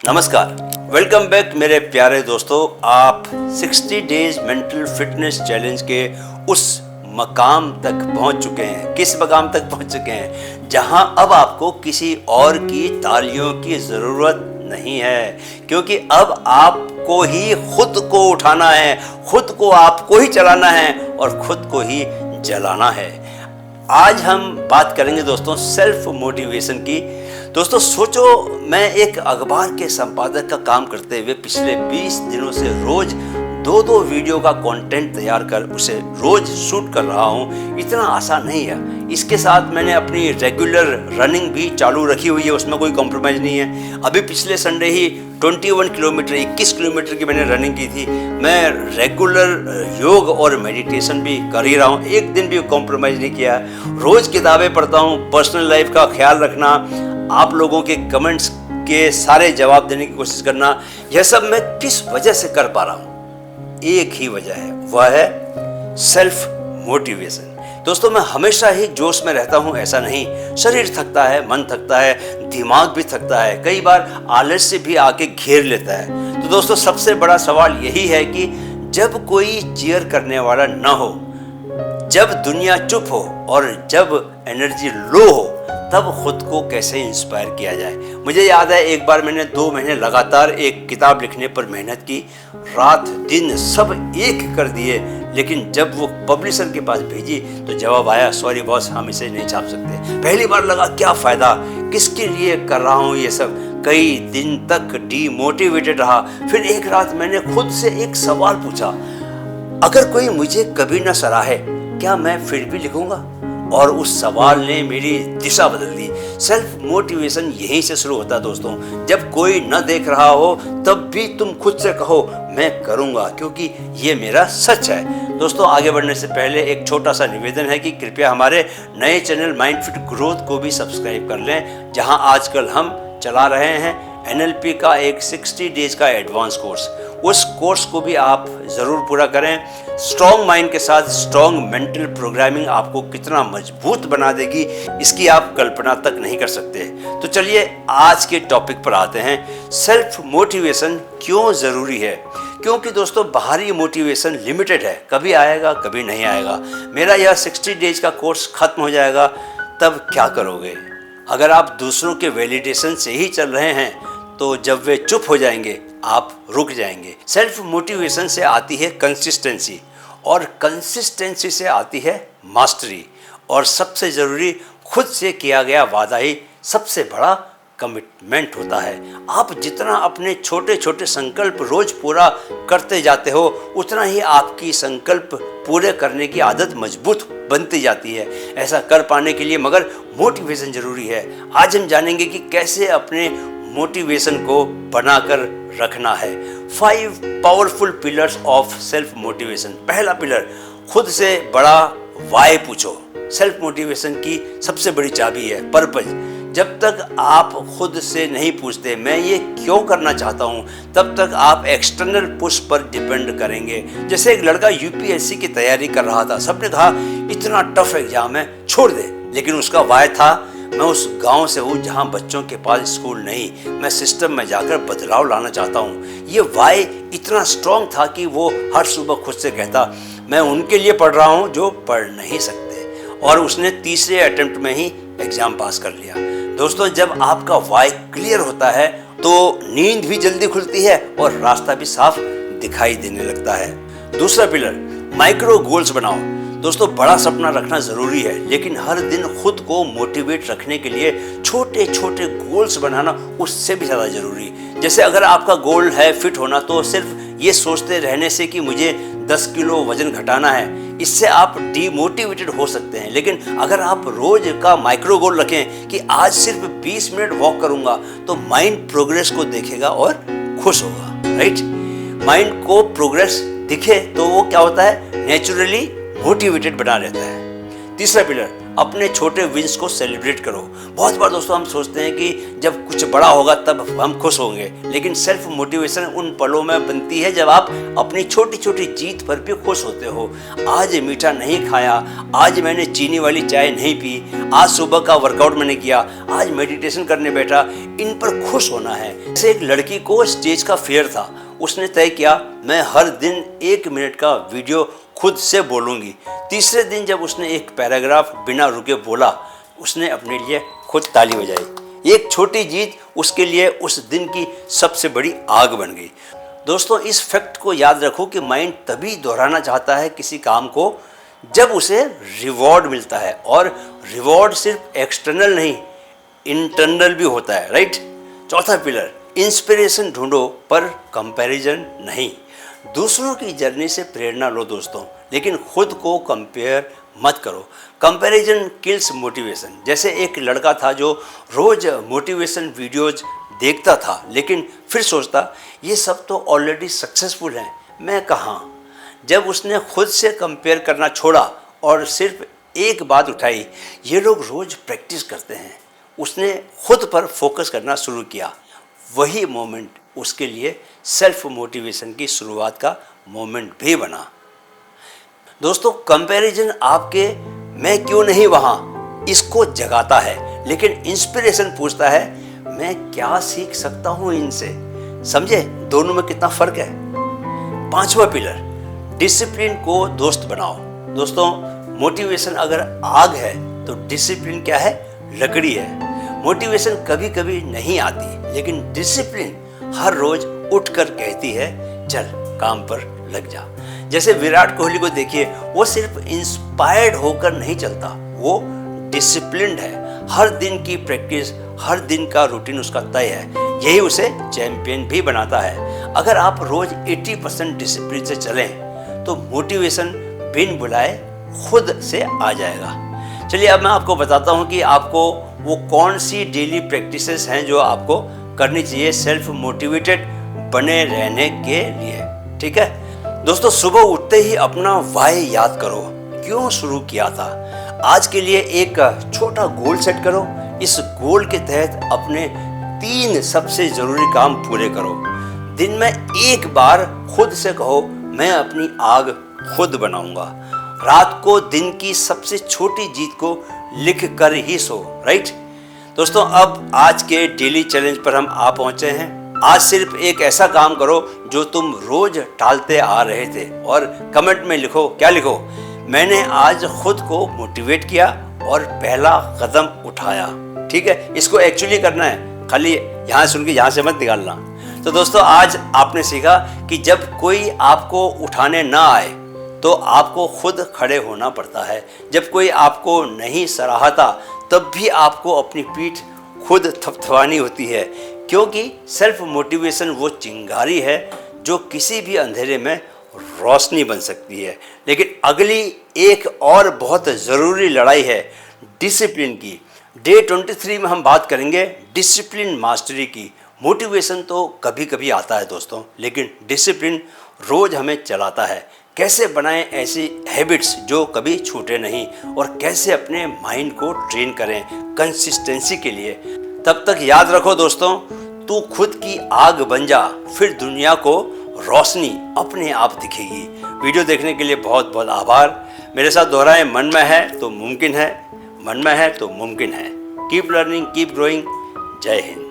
नमस्कार, welcome back मेरे प्यारे दोस्तों। आप 60 डेज मेंटल फिटनेस चैलेंज के उस मकाम तक पहुंच चुके हैं। किस मकाम तक पहुंच चुके हैं जहां अब आपको किसी और की तालियों की ज़रूरत नहीं है, क्योंकि अब आपको ही खुद को उठाना है, खुद को आपको ही चलाना है और खुद को ही जलाना है। आज हम बात करेंगे दोस्तों सेल्फ मोटिवेशन की। दोस्तों सोचो, मैं एक अखबार के संपादक का काम करते हुए पिछले 20 दिनों से रोज दो वीडियो का कंटेंट तैयार कर उसे रोज शूट कर रहा हूँ। इतना आसान नहीं है। इसके साथ मैंने अपनी रेगुलर रनिंग भी चालू रखी हुई है, उसमें कोई कॉम्प्रोमाइज़ नहीं है। अभी पिछले संडे ही 21 किलोमीटर 21 किलोमीटर की मैंने रनिंग की थी। मैं रेगुलर योग और मेडिटेशन भी कर ही रहा हूँ, एक दिन भी कॉम्प्रोमाइज़ नहीं किया। रोज़ किताबें पढ़ता हूँ। पर्सनल लाइफ का ख्याल रखना, आप लोगों के कमेंट्स के सारे जवाब देने की कोशिश करना, यह सब मैं किस वजह से कर पा रहा हूँ? एक ही वजह है, वह है सेल्फ मोटिवेशन। दोस्तों मैं हमेशा ही जोश में रहता हूँ ऐसा नहीं। शरीर थकता है, मन थकता है, दिमाग भी थकता है, कई बार आलस्य भी आके घेर लेता है। तो दोस्तों सबसे बड़ा सवाल यही है कि जब कोई चीयर करने वाला न हो, जब दुनिया चुप हो और जब एनर्जी लो हो, तब खुद को कैसे इंस्पायर किया जाए। मुझे याद है एक बार मैंने 2 महीने लगातार एक किताब लिखने पर मेहनत की, रात दिन सब एक कर दिए, लेकिन जब वो पब्लिशर के पास भेजी तो जवाब आया, सॉरी बॉस, हम इसे नहीं छाप सकते। पहली बार लगा क्या फ़ायदा, किसके लिए कर रहा हूँ ये सब। कई दिन तक डीमोटिवेटेड रहा। फिर एक रात मैंने खुद से एक सवाल पूछा, अगर कोई मुझे कभी न सराहे, क्या मैं फिर भी लिखूंगा? और उस सवाल ने मेरी दिशा बदल दी। सेल्फ मोटिवेशन यहीं से शुरू होता है दोस्तों। जब कोई न देख रहा हो तब भी तुम खुद से कहो, मैं करूंगा, क्योंकि ये मेरा सच है। दोस्तों आगे बढ़ने से पहले एक छोटा सा निवेदन है कि कृपया हमारे नए चैनल माइंड फिट ग्रोथ को भी सब्सक्राइब कर लें, जहां आजकल हम चला रहे हैं NLP का एक 60 डेज का एडवांस कोर्स। उस कोर्स को भी आप ज़रूर पूरा करें। स्ट्रॉन्ग माइंड के साथ स्ट्रॉन्ग मेंटल प्रोग्रामिंग आपको कितना मजबूत बना देगी, इसकी आप कल्पना तक नहीं कर सकते। तो चलिए आज के टॉपिक पर आते हैं। सेल्फ मोटिवेशन क्यों ज़रूरी है? क्योंकि दोस्तों बाहरी मोटिवेशन लिमिटेड है, कभी आएगा कभी नहीं आएगा। मेरा यह 60 डेज का कोर्स खत्म हो जाएगा, तब क्या करोगे? अगर आप दूसरों के वैलिडेशन से ही चल रहे हैं तो जब वे चुप हो जाएंगे आप रुक जाएंगे। सेल्फ मोटिवेशन से आती है कंसिस्टेंसी, और कंसिस्टेंसी से आती है मास्टरी, और सबसे ज़रूरी खुद से किया गया वादा ही सबसे बड़ा कमिटमेंट होता है। आप जितना अपने छोटे छोटे संकल्प रोज पूरा करते जाते हो, उतना ही आपकी संकल्प पूरे करने की आदत मजबूत बनती जाती है। ऐसा कर पाने के लिए मगर मोटिवेशन जरूरी है। आज हम जानेंगे कि कैसे अपने मोटिवेशन को बनाकर रखना है। 5 powerful pillars of self motivation. पहला पिलर, खुद से बड़ा वाई पूछो। सेल्फ मोटिवेशन की सबसे बड़ी चाबी है पर्पज। जब तक आप खुद से नहीं पूछते मैं ये क्यों करना चाहता हूँ, तब तक आप एक्सटर्नल पुश पर डिपेंड करेंगे। जैसे एक लड़का UPSC की तैयारी कर रहा था, सबने कहा इतना टफ एग्जाम है, छोड़ दे, लेकिन उसका वाय था, मैं उस गांव से हूँ जहाँ बच्चों के पास स्कूल नहीं, मैं सिस्टम में जाकर बदलाव लाना चाहता हूँ। ये वाय इतना स्ट्रांग था कि वो हर सुबह खुद से कहता, मैं उनके लिए पढ़ रहा हूँ जो पढ़ नहीं सकते, और उसने तीसरे अटेम्प्ट में ही एग्जाम पास कर लिया। दोस्तों जब आपका वाय क्लियर होता है तो नींद भी जल्दी खुलती है और रास्ता भी साफ दिखाई देने लगता है। दूसरा पिलर, माइक्रो गोल्स बनाओ। दोस्तों बड़ा सपना रखना ज़रूरी है, लेकिन हर दिन खुद को मोटिवेट रखने के लिए छोटे छोटे गोल्स बनाना उससे भी ज़्यादा ज़रूरी। जैसे अगर आपका गोल है फिट होना, तो सिर्फ ये सोचते रहने से कि मुझे 10 किलो वजन घटाना है, इससे आप डीमोटिवेटेड हो सकते हैं। लेकिन अगर आप रोज का माइक्रो गोल रखें कि आज सिर्फ 20 मिनट वॉक करूँगा, तो माइंड प्रोग्रेस को देखेगा और खुश होगा। राइट, माइंड को प्रोग्रेस दिखे तो वो क्या होता है, नेचुरली मोटिवेटेड बना रहता है। तीसरा पिलर, अपने छोटे विंस को सेलिब्रेट करो। बहुत बार दोस्तों हम सोचते हैं कि जब कुछ बड़ा होगा तब हम खुश होंगे, लेकिन सेल्फ मोटिवेशन उन पलों में बनती है जब आप अपनी छोटी छोटी जीत पर भी खुश होते हो। आज मीठा नहीं खाया, आज मैंने चीनी वाली चाय नहीं पी, आज सुबह का वर्कआउट मैंने किया, आज मेडिटेशन करने बैठा, इन पर खुश होना है। जैसे एक लड़की को स्टेज का फियर था, उसने तय किया मैं हर दिन 1 मिनट का वीडियो खुद से बोलूंगी। तीसरे दिन जब उसने एक पैराग्राफ बिना रुके बोला, उसने अपने लिए खुद ताली बजाई। एक छोटी जीत उसके लिए उस दिन की सबसे बड़ी आग बन गई। दोस्तों, इस फैक्ट को याद रखो कि माइंड तभी दोहराना चाहता है किसी काम को जब उसे रिवॉर्ड मिलता है, और रिवॉर्ड सिर्फ एक्सटर्नल नहीं, इंटरनल भी होता है, राइट। चौथा पिलर, इंस्पिरेशन ढूंढो पर कंपैरिजन नहीं। दूसरों की जर्नी से प्रेरणा लो दोस्तों, लेकिन खुद को कंपेयर मत करो। Comparison kills motivation. जैसे एक लड़का था जो रोज मोटिवेशन वीडियोज देखता था, लेकिन फिर सोचता ये सब तो ऑलरेडी सक्सेसफुल हैं, मैं कहाँ। जब उसने खुद से कंपेयर करना छोड़ा और सिर्फ एक बात उठाई, ये लोग रोज प्रैक्टिस करते हैं, उसने खुद पर फोकस करना शुरू किया। वही मोमेंट उसके लिए सेल्फ मोटिवेशन की शुरुआत का मोमेंट भी बना। दोस्तों, कंपैरिजन आपके मैं क्यों नहीं वहाँ इसको जगाता है, लेकिन इंस्पिरेशन पूछता है मैं क्या सीख सकता हूँ इनसे। समझे दोनों में कितना फर्क है। 5वां पिलर, डिसिप्लिन को दोस्त बनाओ। दोस्तों, मोटिवेशन अगर आग है तो डिसिप्लिन क्या है, लकड़ी है। मोटिवेशन कभी कभी नहीं आती, लेकिन डिसिप्लिन हर रोज उठकर कहती है चल काम पर लग जा। जैसे विराट कोहली को देखिए, वो सिर्फ इंस्पायर्ड होकर नहीं चलता, वो डिसिप्लिन्ड है। हर दिन की प्रैक्टिस, हर दिन का रूटीन उसका तय है, यही उसे चैंपियन भी बनाता है। अगर आप रोज 80% डिसिप्लिन से चलें तो मोटिवेशन बिन बुलाए खुद से आ जाएगा। चलिए अब मैं आपको बताता हूँ कि आपको वो कौन सी डेली प्रैक्टिसेस हैं जो आपको करनी चाहिए सेल्फ मोटिवेटेड बने रहने के लिए। ठीक है दोस्तों, सुबह उठते ही अपना वाय याद करो, क्यों शुरू किया था। आज के लिए एक छोटा गोल सेट करो। इस गोल के तहत अपने 3 सबसे जरूरी काम पूरे करो। दिन में एक बार खुद से कहो मैं अपनी आग खुद बनाऊंगा। रात को दिन की सबसे छोटी जीत को लिख कर ही सो, राइट। दोस्तों, अब आज के डेली चैलेंज पर हम आ पहुंचे हैं। आज सिर्फ एक ऐसा काम करो जो तुम रोज टालते आ रहे थे, और कमेंट में लिखो, क्या लिखो, मैंने आज खुद को मोटिवेट किया और पहला कदम उठाया। ठीक है, इसको एक्चुअली करना है, खाली यहाँ सुन के यहाँ से मत निकालना। तो दोस्तों, आज आपने सीखा कि जब कोई आपको उठाने ना आए तो आपको खुद खड़े होना पड़ता है। जब कोई आपको नहीं सराहता तब भी आपको अपनी पीठ खुद थपथपानी होती है, क्योंकि सेल्फ मोटिवेशन वो चिंगारी है जो किसी भी अंधेरे में रोशनी बन सकती है। लेकिन अगली एक और बहुत ज़रूरी लड़ाई है डिसिप्लिन की। डे 23 में हम बात करेंगे डिसिप्लिन मास्टरी की। मोटिवेशन तो कभी कभी आता है दोस्तों, लेकिन डिसिप्लिन रोज हमें चलाता है। कैसे बनाएं ऐसी हैबिट्स जो कभी छूटे नहीं, और कैसे अपने माइंड को ट्रेन करें कंसिस्टेंसी के लिए। तब तक याद रखो दोस्तों, तू खुद की आग बन जा, फिर दुनिया को रोशनी अपने आप दिखेगी। वीडियो देखने के लिए बहुत बहुत आभार। मेरे साथ दोहराएं, मन में है तो मुमकिन है, मन में है तो मुमकिन है। Keep learning, keep growing. जय हिंद।